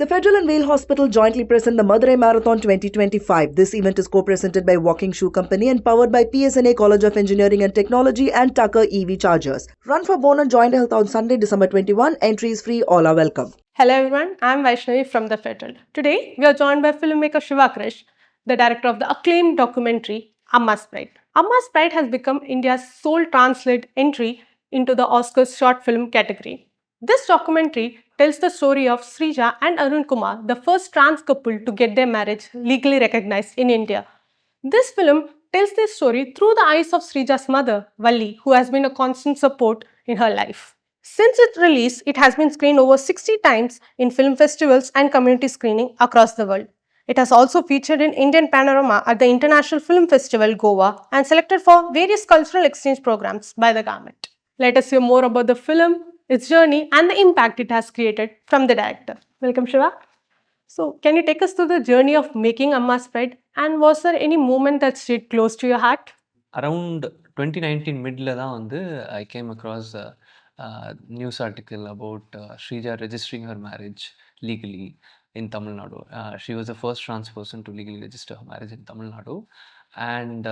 The Federal and Vale Hospital jointly present the Madurai Marathon 2025. This event is co-presented by Walking Shoe Company and powered by PSNA College of Engineering and Technology and Tucker EV Chargers. Run for Bone and Joint Health on Sunday, December 21. Entry is free. All are welcome. Hello everyone, I am Vaishnavi from the Federal. Today we are joined by filmmaker Shiva Krish, the director of the acclaimed documentary Amma's Pride. Amma's Pride has become India's sole translate entry into the Oscars short film category. This documentary tells the story of Srija and Arun Kumar, the first trans couple to get their marriage legally recognized in India. This film tells their story through the eyes of Srija's mother, Valli, who has been a constant support in her life. Since its release, it has been screened over 60 times in film festivals and community screening across the world. It has also featured in Indian Panorama at the International Film Festival, Goa, and selected for various cultural exchange programs by the government. Let us hear more about the film, its journey, and the impact it has created from the director. Welcome, Shiva. So, can you take us through the journey of making Amma's Pride? And was there any moment that stayed close to your heart? Around 2019 midல தான் வந்து I came across a news article about Srija registering her marriage legally in Tamil Nadu. She was the first trans person to legally register her marriage in Tamil Nadu, and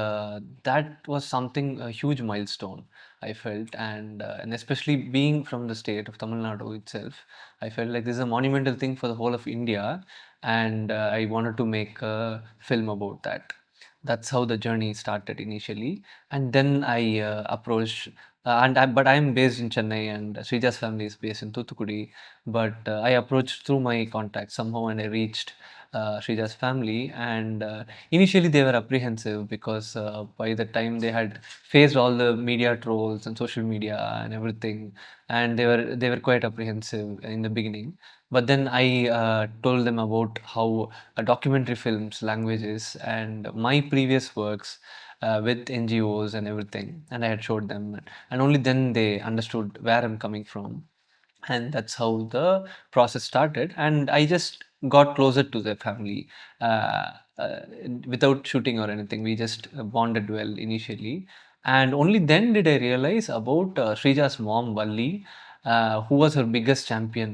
that was something, a huge milestone I felt, and especially being from the state of Tamil Nadu itself, I felt like this is a monumental thing for the whole of India, and I wanted to make a film about that. That's how the journey started initially, and then I approached but I'm based in Chennai and Srija's family is based in Thoothukudi, but I approached through my contacts somehow and I reached Srija's family, and initially they were apprehensive because by the time they had faced all the media trolls and social media and everything, and they were quite apprehensive in the beginning. But then I told them about how documentary films, languages, and my previous works with NGOs and everything, and I had showed them, and only then they understood where I'm coming from, and that's how the process started. And I just got closer to the family uh, uh, without shooting or anything. We just bonded well initially, and only then did I realize about Srija's mom Valli, who was her biggest champion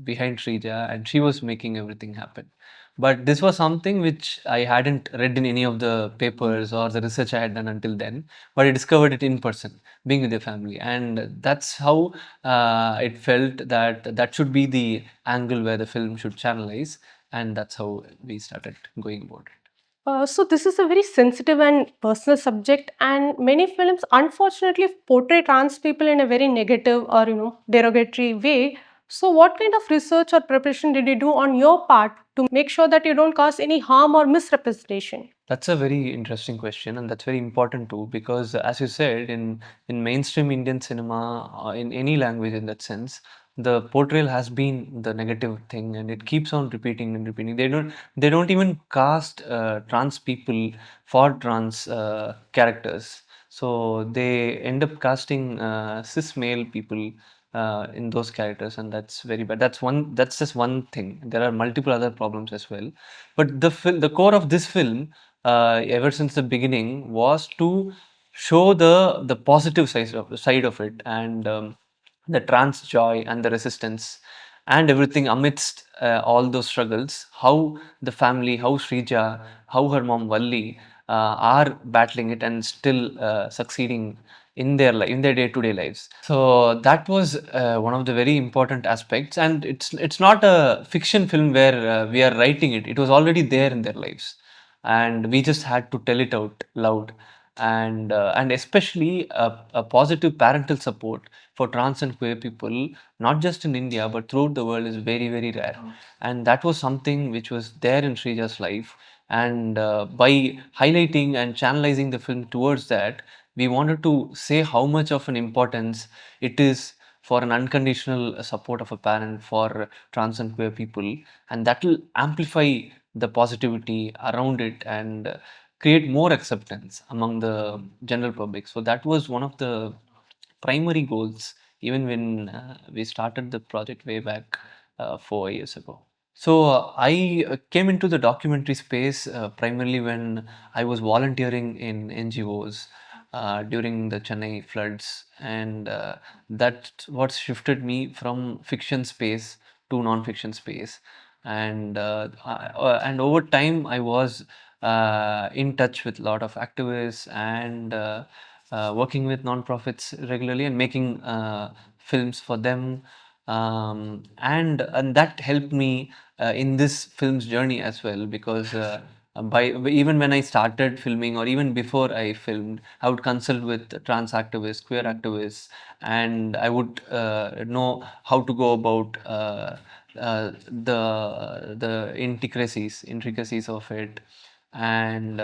behind Srija, and she was making everything happen. But this was something which I hadn't read in any of the papers or the research I had done until then. But I discovered it in person, being with the family, and that's how it felt that that should be the angle where the film should channelize, and that's how we started going about it. So this is a very sensitive and personal subject, and many films unfortunately portray trans people in a very negative or derogatory way. So what kind of research or preparation did you do on your part to make sure that you don't cause any harm or misrepresentation? That's a very interesting question, and that's very important too, because as you said, in mainstream Indian cinema, in any language in that sense, the portrayal has been the negative thing, and it keeps on repeating and repeating. They don't even cast trans people for trans characters, so they end up casting cis male people in those characters, and that's very bad. That's just one thing. There are multiple other problems as well, but the core of this film, ever since the beginning, was to show the positive side of it, and the trans joy and the resistance and everything amidst all those struggles. How the family, how Srija, how her mom Valli are battling it and still succeeding in their day-to-day lives. So that was one of the very important aspects, and it's not a fiction film where we are writing it. It was already there in their lives, and we just had to tell it out loud. And especially a positive parental support for trans and queer people, not just in India but throughout the world, is very, very rare. And that was something which was there in Srija's life, and by highlighting and channelizing the film towards that, we wanted to say how much of an importance it is for an unconditional support of a parent for trans and queer people, and that will amplify the positivity around it, and create more acceptance among the general public. So that was one of the primary goals, even when we started the project way back 4 years ago. So I came into the documentary space primarily when I was volunteering in NGOs during the Chennai floods, and that's what shifted me from fiction space to non-fiction space. And over time I was in touch with a lot of activists and working with nonprofits regularly and making films for them, and that helped me in this film's journey as well, because by even when I started filming or even before I filmed, I would consult with trans activists, queer activists, and I would know how to go about the intricacies of it, and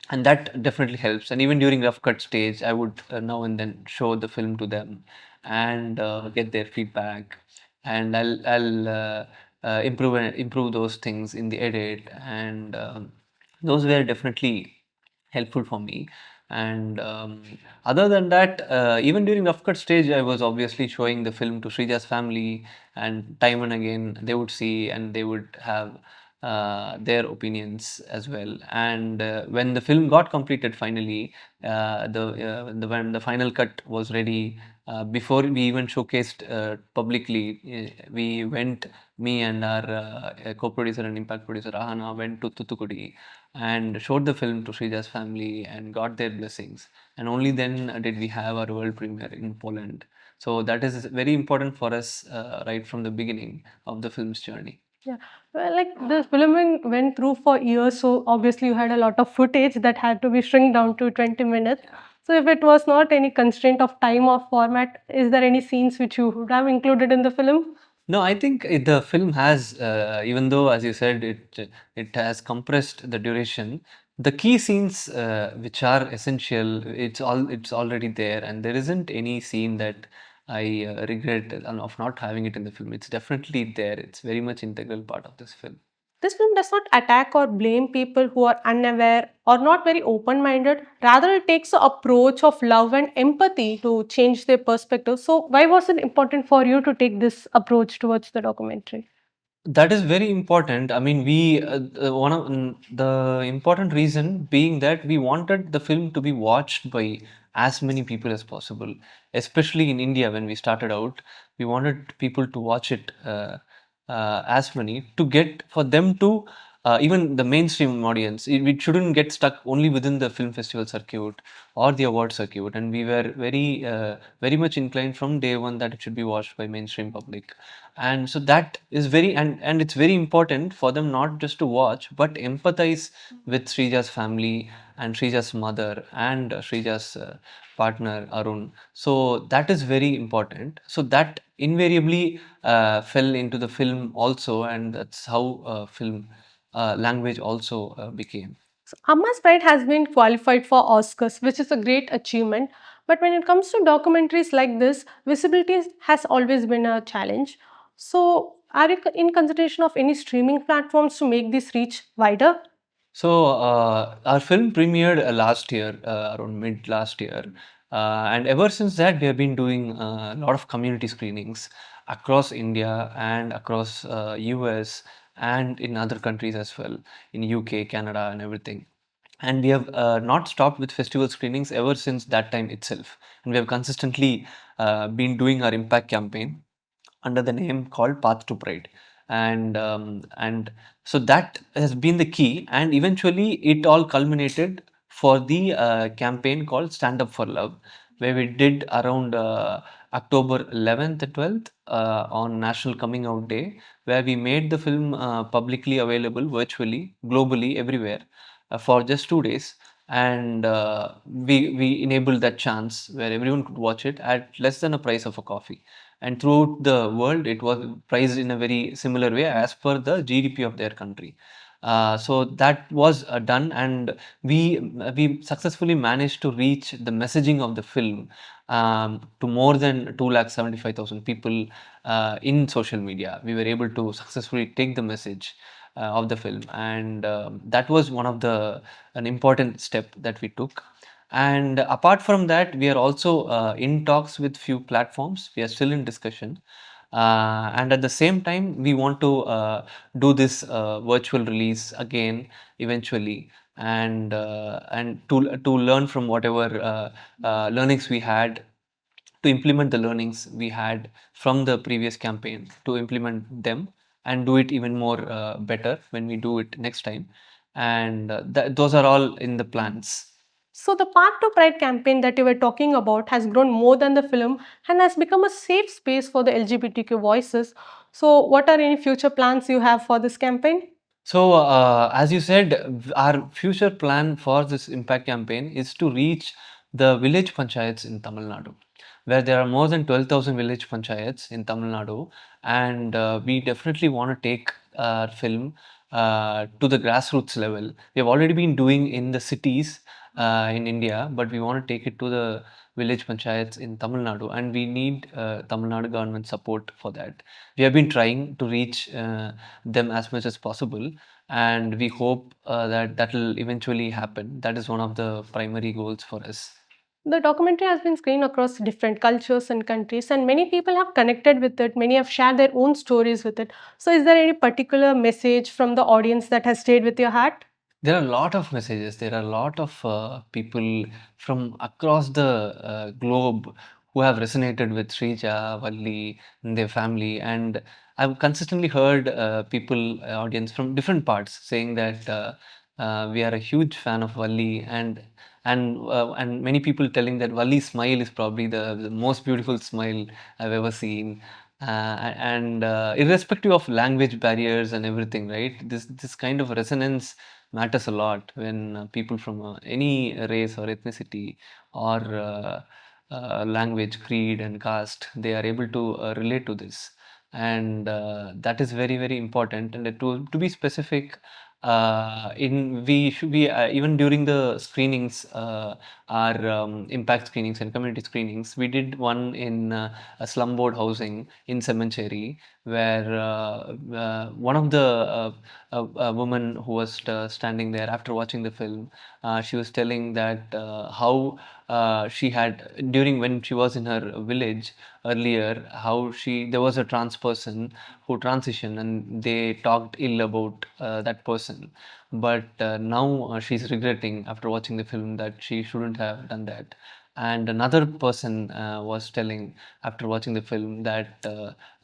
and that definitely helps. And even during rough cut stage, I would now and then show the film to them and get their feedback, and I'll improve those things in the edit, and those were definitely helpful for me. And other than that, even during rough cut stage, I was obviously showing the film to Srija's family, and time and again they would see and they would have their opinions as well. And when the film got completed finally, when the final cut was ready, before we even showcased publicly, we went, me and our co-producer and impact producer Ahana went to Thuthukudi and showed the film to Srija's family and got their blessings. And only then did we have our world premiere in Poland. So that is very important for us right from the beginning of the film's journey. Yeah, well, like the filming went through for years, so obviously you had a lot of footage that had to be shrunk down to 20 minutes. So if it was not any constraint of time or format, is there any scenes which you would have included in the film? No, I think the film has, even though, as you said, it has compressed the duration. The key scenes, which are essential, it's already there, and there isn't any scene that I regret of not having it in the film. It's definitely there. It's very much integral part of this film. This film does not attack or blame people who are unaware or not very open minded. Rather, it takes the approach of love and empathy to change their perspective. So, why was it important for you to take this approach towards the documentary? That is very important. I mean, one of the important reason being that we wanted the film to be watched by as many people as possible, especially in India when we started out. We wanted people to watch it as many to get for them to even the mainstream audience. It shouldn't get stuck only within the film festival circuit or the award circuit. And we were very much inclined from day one that it should be watched by mainstream public. And so that is and it's very important for them not just to watch but empathize with Srija's family and Srija's mother and Srija's partner Arun. So that is very important. So that invariably fell into the film also, and that's how film language also became. So, Amma's Pride has been qualified for Oscars, which is a great achievement. But when it comes to documentaries like this, visibility has always been a challenge. So, are you in consideration of any streaming platforms to make this reach wider? So our film premiered last year, around mid last year, and ever since that we have been doing a lot of community screenings across India and across US and in other countries as well, in UK, Canada, and everything. And we have not stopped with festival screenings ever since that time itself, and we have consistently been doing our impact campaign under the name called Path to Pride. And so that has been the key, and eventually it all culminated for the campaign called Stand Up for Love, where we did around October 11th and 12th on National Coming Out Day, where we made the film publicly available virtually, globally, everywhere for just 2 days. And we enabled that chance where everyone could watch it at less than a price of a coffee, and throughout the world it was priced in a very similar way as per the GDP of their country. So that was done, and we successfully managed to reach the messaging of the film to more than 275,000 people in social media. We were able to successfully take the message of the film, and that was one of an important step that we took. And apart from that, we are also in talks with few platforms. We are still in discussion. And at the same time, we want to do this virtual release again eventually, and to learn from whatever learnings we had to implement the learnings we had from the previous campaign, to implement them and do it even more better when we do it next time. And those are all in the plans. So, the Part 2 Pride campaign that you were talking about has grown more than the film and has become a safe space for the LGBTQ voices. So, what are any future plans you have for this campaign? So, as you said, our future plan for this impact campaign is to reach the village panchayats in Tamil Nadu, where there are more than 12,000 village panchayats in Tamil Nadu, and we definitely want to take our film to the grassroots level. We have already been doing in the cities in India, but we want to take it to the village panchayats in Tamil Nadu, and we need Tamil Nadu government support for that. We have been trying to reach them as much as possible, and we hope that will eventually happen. That is one of the primary goals for us. The documentary has been screened across different cultures and countries, and many people have connected with it. Many have shared their own stories with it. So, is there any particular message from the audience that has stayed with your heart? There are a lot of messages. There are a lot of people from across the globe who have resonated with Srija, Valli, and their family. And I've consistently heard people, audience from different parts saying that we are a huge fan of Valli, and many people telling that Valli's smile is probably the most beautiful smile I've ever seen. And irrespective of language barriers and everything, right? This kind of resonance matters a lot when people from any race or ethnicity or language, creed, and caste, they are able to relate to this, and that is very, very important. And to be specific, in we should be even during the screenings, our impact screenings and community screenings, we did one in a slum board housing in Semancheri, where one of the woman who was standing there after watching the film, she was telling that how she had, during when she was in her village earlier, how there was a trans person who transitioned and they talked ill about that person, but now she's regretting after watching the film that she shouldn't have done that. And another person was telling after watching the film that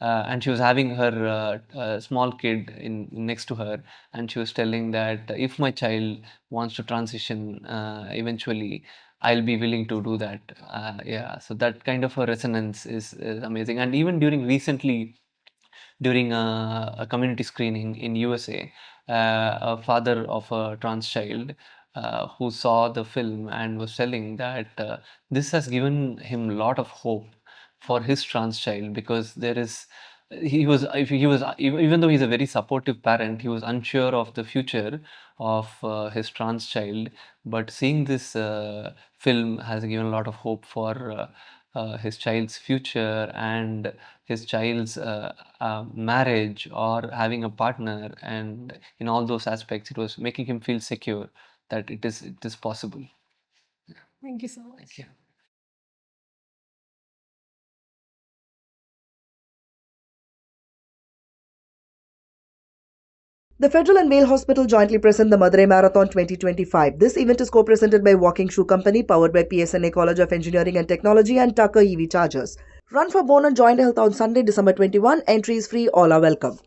and she was having her small kid in next to her, and she was telling that if my child wants to transition eventually, I'll be willing to do that. Yeah, so that kind of a resonance is amazing. And even during a community screening in USA, a father of a trans child who saw the film and was telling that this has given him a lot of hope for his trans child, because there is he was if he was even though he's a very supportive parent, he was unsure of the future of his trans child, but seeing this film has given a lot of hope for his child's future and his child's marriage or having a partner, and in all those aspects it was making him feel secure that it is possible. Thank you so much. Thank you. The Federal and Vale Hospital jointly present the Madurai Marathon 2025. This event is co-presented by Walking Shoe Company, powered by PSNA College of Engineering and Technology and Tucker EV Chargers. Run for Bone and Joint Health on Sunday, December 21. Entry is free. All are welcome.